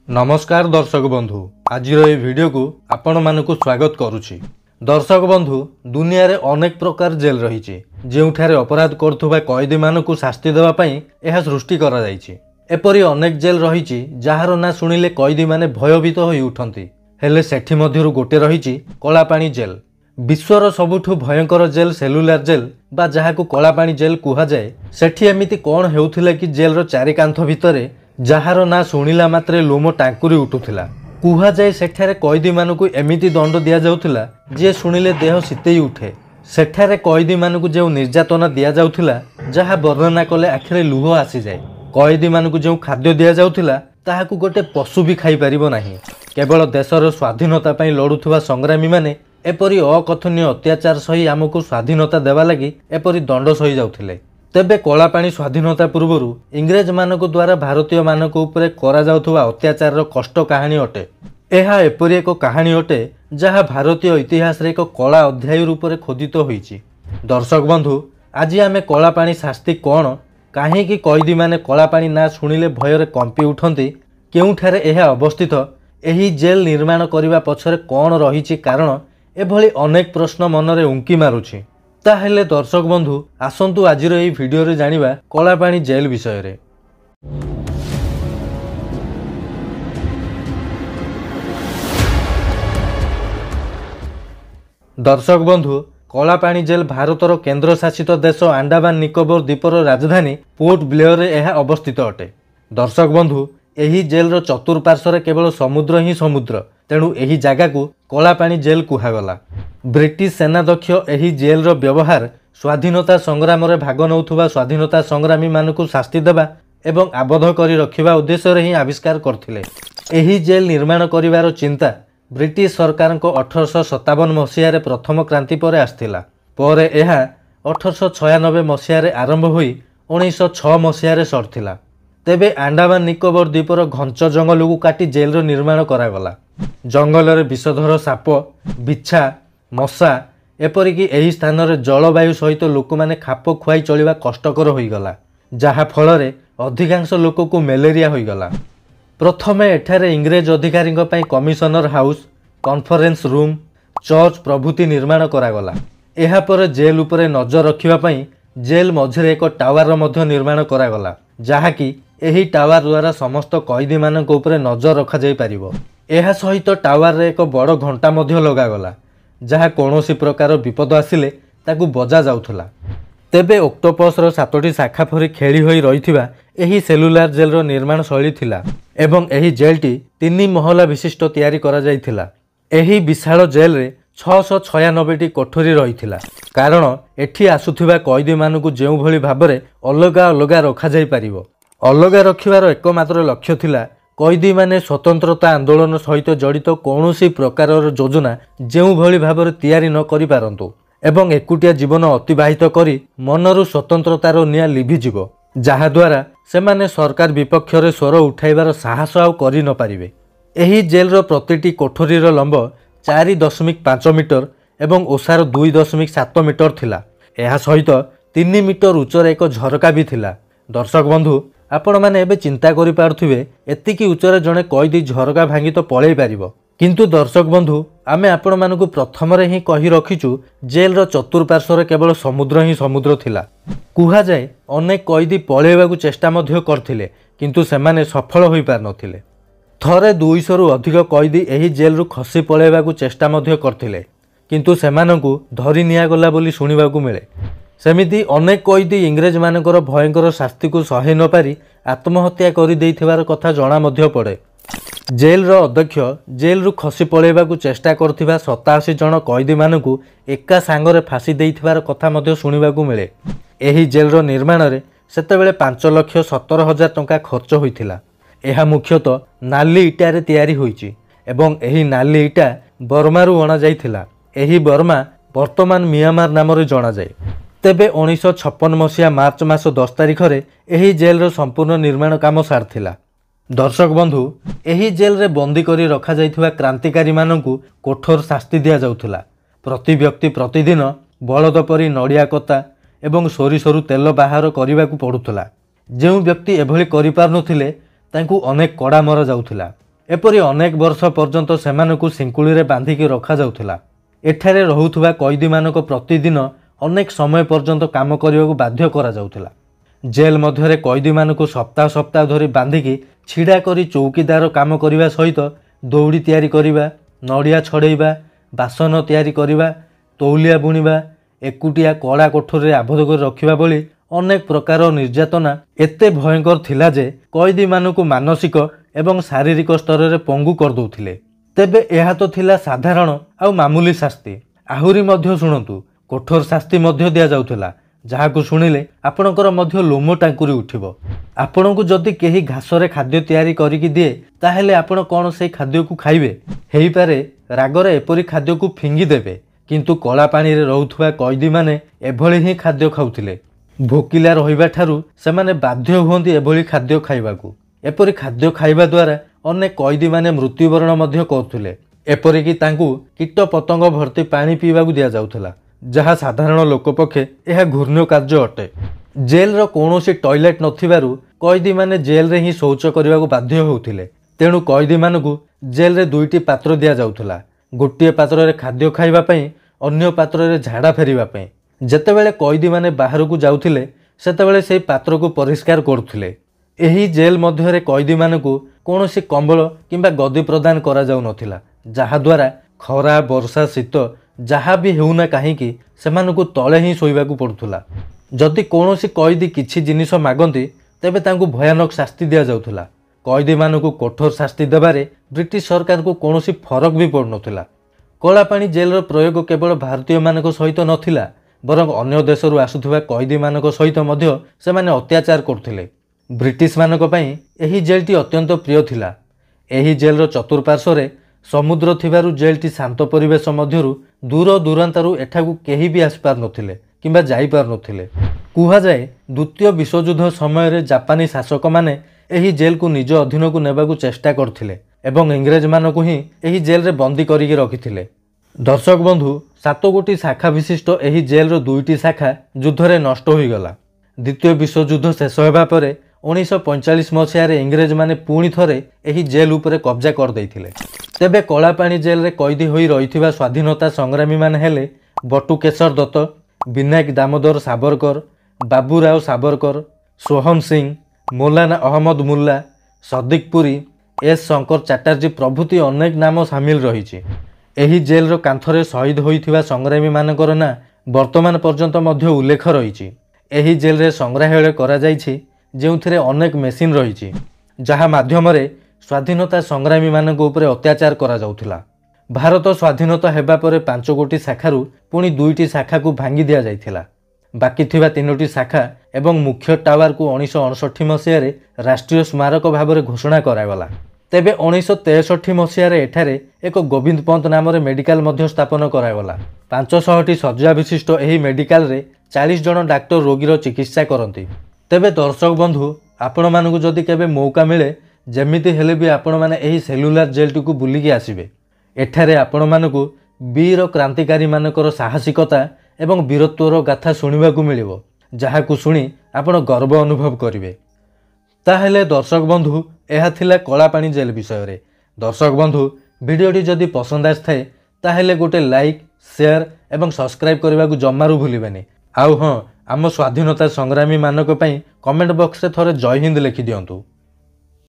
नमस्कार दर्शक बंधु आज वीडियो को आपण मानकु स्वागत करुछि। दर्शक बंधु दुनिया रे अनेक प्रकार जेल रही जोठारे अपराध करुवा कैदी मानकु शास्ति देवा पई यह सृष्टि करा जायछि। एपरि अनेक जेल रही जार ना शुणिले कैदी माने भयभीत होई उठंती। हेले सेठी मध्यरु गोटे रही कलापानी जेल। विश्वर सबुठु भयंकर जेल सेलुलार जेल बा जहाकु कलापानी जेल कुहा जाए। सेठी एमिति कोन हेउथिला कि जेल रो चारि कांथ भितरे जार ना शुणिला मात्रे लोम टांकुरी उठुथिला। कुहा जाए सेठारे कैदी मानकु एमिति दंड दिया जाउथिला जे शुणिले देह शीतेई उठे। सेठारे कैदी मानकु जो निर्यातना दिया जाउथिला जहा वर्णना कले आखिरे लुह आसी जाए। कैदी मानकु जो खाद्य दिया जाउथिला ताहाकु गोटे पशु भी खाई परिबो नाही। केवल देशर स्वाधीनता पई लड़ुथुवा संग्रामी माने एपरि अकथनीय अत्याचार सही आमको स्वाधीनता देवा लगी एपरि दंड सही जाउथिले। तेबे कलापानी स्वाधीनता पूर्व इंग्रेज मानक द्वारा भारतीय मानक उपरे करा जाउथुवा अत्याचार रो कष्ट कहानी अटे। एहा एपरि एक कहानी अटे जहा भारतीय इतिहास रे एक कला अध्याय रूप खोदित होईछि। दर्शक बंधु आज आमे कलापानी शास्ति कोन काहेकि कैदी माने कलापानी ना शुणिले भयरे कंपी उठंती, केउठारे एहा अवस्थित, एही जेल निर्माण करिवा पछरे कोन रहिछि कारण एभली अनेक प्रश्न मनरे उंकी मारुछि। ताहेले दर्शक बंधु आसंतु आजिर एही वीडियो रे जानिबा कलापानी जेल विषय रे। दर्शक बंधु कलापानी जेल भारतर केंद्र शासित देश अंडमान निकोबर द्वीपर राजधानी पोर्ट ब्लेयर रे एहा अवस्थित अटे। दर्शक बंधु एही जेल रो चतुर्पार्श्व केवल समुद्र ही समुद्र, तेणु एही जगह को कलापानी जेल कुहागला। ब्रिटिश सेनाध्यक्ष एही जेल रो व्यवहार स्वाधीनता संग्राम रे भाग नौथुवा स्वाधीनता संग्रामी मानकु शास्ति देबा एवं आबद्ध करी रखिबा उद्देश्य रे ही आविष्कार करथिले। एही जेल निर्माण करिवार चिंता ब्रिटिश सरकार को 1857 मसीह रे प्रथम क्रांति पर आस्थिला। परे एहा 1896 मसीह रे आरंभ होई 1906 मसीह रे सरथिला। तेबे अंडमान निकोबर द्वीपर घंच जंगल को काटी जेल रो निर्माण करागला। जंगल रे विषधर साप, बिछा, मशा एपरिकी एही स्थान रे जलवायु सहित लोक माने खाप खुआई चलिबा कष्टकर होईगला, जहा फल रे अधिकांश लोक को मलेरिया होईगला। प्रथमे एठारे इंग्रेज अधिकारी पई commissioner house, conference room, church प्रभृति निर्माण करागला। एहा पर जेल उपरे नजर रखिबा पई जेल मझिरे एक टावर मध्य निर्माण करागला, जहाकी एही टावर द्वारा समस्त कैदी मानक उपरे नजर रखा जाई परिबो। एहा सहित टावर रे एक बड़ घंटा मध्य लगागला, जहा कोनोसी प्रकार विपद आसिले ताकू बजा जाउथला। तेबे ऑक्टोपस रो 7टी शाखा परि खेली होई रहिथिबा एही सेलुलार जेल रो निर्माण शैली थिला एवं एही जेलटी 3 महला विशिष्ट तयारी करा जाइथिला। एही विशाल जेल रे 696टी कोठरी रहिथिला, कारण एठी आसुथिबा कैदी मानकु जेउ भली भाबरे अलगा अलगा रखा जाई परिबो। अलगा रखिबार एकमात्र लक्ष्य थिला कैदी माने स्वतंत्रता आंदोलन सहित जड़ित कौनसी प्रकार योजना जेउ भली भाबरे तयारी न करि पारंतु एवं एकुटिया जीवन अतिबाहित करी मनरु स्वतंत्रतार निया लिभिजिवो, जहा द्वारा सेमाने सरकार विपक्ष रे स्वर उठाइबार साहस आउ करि न पारिबे। एही जेल रो प्रतिटी कोठरीर लंब 4.5 मीटर एवं ओसार 2.7 मीटर थिला। एहा सहित 3 मीटर उच्चर एक झरका भी थिला। दर्शक बंधु आपण माने एबे चिंता करि पारुथिबे एतिकी उच्चर जणे कैदी झरका भांगी तो पळेई पारिबो, किंतु दर्शक बंधु आमे आपण मानकु प्रथम रे ही कहि रखिचु जेल रो चतुर्पार्श्व केवल समुद्र ही समुद्र थिला। कुहा जाए अनेक कैदी पळेइबाकू चेष्टा मध्य करथिले, किंतु सेमाने सफल होई पार नथिले। थरे 200 रु अधिक कैदी एही जेल रु खसी पळेइबाकू चेष्टा मध्य करथिले, किंतु सेमानकू धरि निया गला बोली सुनिबाकू मिले। सेमिति अनेक कैदी इंग्रेज मानकर भयंकर शास्ति को सहे न पारी आत्महत्या करि देइथिबार कथा जणा मध्य पड़े। जेल रो अध्यक्ष जेल रु खसी पळेइबाकू चेष्टा करथिबा 87 जण कैदी मानकू एका सांगरे फांसी देइथिबार कथा मध्य सुनिबाकू मिले। एही जेल रो निर्माण रे सेतेबेले 5,17,000 टंका खर्च होइथिला। एहा मुख्यतः नाली इटा रे तयारी होईची एवं एही नाली इटा बर्मा रु अणा जाइथिला। एही बर्मा वर्तमान म्यांमार नाम रे जणा जाय। तेबे 1956 मसीहा मार्च मास 10 तारिख रे एही जेल रो संपूर्ण निर्माण काम सारथिला। दर्शक बंधु एही जेल रे बंदी करी रखा जाइथिबा क्रांतिकारी मानकू कठोर शास्ति दिया जाउथिला। प्रति व्यक्ति प्रतिदिन बलद परी नड़िया कता एवं सोरिषरु तेल बाहर करने को पड़ूला। जो व्यक्ति एभली करि पारनुथिले तांकु अनेक कड़ा मरा जाउथिला। एपरि अनेक वर्ष पर्यंत सेमानकु सिंकुळीरे बांधिकी रखाଯାउथिला। एठारे रहुथुबा कैदीमानक प्रतिदिन अनेक समय पर्यंत काम करबाकू बाध्य करा जाउथिला। जेल मध्यरे कैदीमानकु सप्ताह सप्ताह धरी बांधिकी छिड़ा करी चौकीदार काम करने सहित दौड़ी तैयारी करवा, नड़िया छड़ेवा, बासन तैयारी करवा, तौलिया बुणवा, एकुटिया कड़ा कोठरी आबद्ध कर रखा भली अनेक प्रकार निर्यातना एते भयंकर थिला जे कैदी मानकु मानसिक एवं शारीरिक स्तर में पंगु कर दउथिले। तेबे एहा तो थिला साधारण आउ मामूली शास्ति। आहुरी मध्य शुणंतु कठोर शास्ति मध्य दिया जाउथिला, जहाकु शुणिले आपणकर मध्य लोम टांकुरी उठिबो। आपणकु जदि केही घासरे खाद्य तैयारी करिकि दिए ताहेले आपण कोन से खाद्य को खाइबे? हेई पारे रागरे एपरि खाद्य को फिंगी देबे, किंतु कला पानी रे रहुथुवा कैदी माने एभଳି ही खाद्य खाउथिले। भोकिला रहिबा ठारू सेमाने बाध्य हुअन्ति एभଳି खाद्य खाइबाकू। एपरि खाद्य खाइबा द्वारा अनेक कैदी माने मृत्युवरण मध्य करथुले। एपरि कि तांकू कीट पतंग भर्ती पानी पीबाकू दिया जाउथला, जहाँ साधारण लोक पक्षे यह घूर्ण्य कार्य अटे। जेल रो कौनसी टॉयलेट नथिबारु कैदी माने जेल रे ही शौच करने को बाध्य होउथिले। तेणु कैदी मानकु जेल रे दुईटी पात्र दिया जाउथला, गोटे पात्र रे खाद्य खाइबा पई, अन्य पात्र रे झाड़ा फेरिबा पई। जेतेबेले कैदी माने बाहर को जाउथिले सेतेबेले सेही पात्र को परिष्कार करथुले। एही जेल मध्यरे कैदी मानकु कौनसी कंबल किंबा गदी प्रदान करा जाउ नथिला, जहा द्वारा खरा वर्षा शीत जहाँ भी होना कहीं सेमानकु तले ही शोइबाकू पड़ुथुला। जदि कौनसी कैदी किछि जिनिस मागंती तेबे तांकु भयानक शास्ति दिया जाउथुला। कैदी मानकु कठोर शास्ति देबारे ब्रिटिश सरकार को कौनसी फरक भी पड़ुनथिला। कलापाणी जेल प्रयोग केवल भारतीय मानक सहित नथिला, बरं अन्य देशरू आसुथुवा कैदी मानक सहित मध्य सेमाने अत्याचार करथिले। ब्रिटिश मानक पई एही जेलटी अत्यंत प्रिय थिला। एही जेलर चतुर्पार्श्वरे समुद्र थिबारु जेलटी शांत परिवेश मध्यरु दूर दूरांतारु एठाकू केही भी आसपार नथिले किंबा जाई पार नथिले। कुहा जाए द्वितीय विश्वयुद्ध समय रे जापानी शासक माने एही जेल को निज अधीन को नेबाकू चेष्टा करथिले एवं इंग्रेज मानकू ही एही जेल रे बंदी करिके रखिथिले। दर्शक बंधु, 7 गोटी शाखा विशिष्ट एही जेल रो 2टी शाखा युद्धरे नष्ट होई गला। द्वितीय विश्वयुद्ध शेष होबा परे 1945 मसीह रे इंग्रेज माने पुणी थरे एही जेल उपरे कब्जा कर दैथिले। तेबे कलापाणी जेल रे कैदी होई रहिथिबा स्वाधीनता संग्रामी माने हेले बटुकेशर दत्त, विनायक दामोदर सावरकर, बाबूराव सावरकर, सोहन सिंह, मौलाना अहमद मुल्ला, सदिक पुरी, एस शंकर चैटर्जी प्रभृति अनेक नाम सामिल रही। एही जेल रो कांथरे शहीद होइथिबा संग्रामी मानकर ना वर्तमान पर्यंत मध्य उल्लेख रही। एही जेल रे संग्रहालय करा जाइछि, जेउथिरे अनेक मेसिन रही, जहा माध्यमरे स्वाधीनता संग्रामी मानक उपरे अत्याचार करा जाउथिला। भारत स्वाधीनता हेबा परे 5 गोटी शाखारू पुणी 2टी शाखा को भांगी दिया जाइथिला। बाकी थिबा 3टी शाखा एवं मुख्य टावर को 1959 मसीह रे राष्ट्रीय स्मारक भाव में घोषणा करागला। तेबे 1963 मसीह रे एठारे एक गोविंद पंत नाम रे मेडिकल मध्य स्थापन करागला। 500टी शज्या विशिष्ट एही मेडिकल रे 40 जन डाक्टर रोगीर चिकित्सा करती। तेबे दर्शक बंधु, आपण मानकु जदि केबे मौका मिले जेमिति हेले भी आपण माने एही सेलुलार जेल को बुलिकी आसिबे। एठारे आपण मानकु वीर क्रांतिकारी मानकर साहसिकता एवं वीरत्वर गाथा शुणिबाकू मिलिबो, जहाकू शुणी आपण गर्व अनुभव करिवे। ताहेले दर्शक बंधु, एहा थिला कलापाणी जेल विषय रे। दर्शक बंधु, वीडियोटी जदि पसंद आस्थाए ताहेले गोटे लाइक, शेयर एवं सब्सक्राइब करबाकू जमारू भूलिबेनी। आउ हां, आम स्वाधीनता संग्रामी मानक पई कमेंट बॉक्स रे थोरे जय हिंद लिखि दियंतु।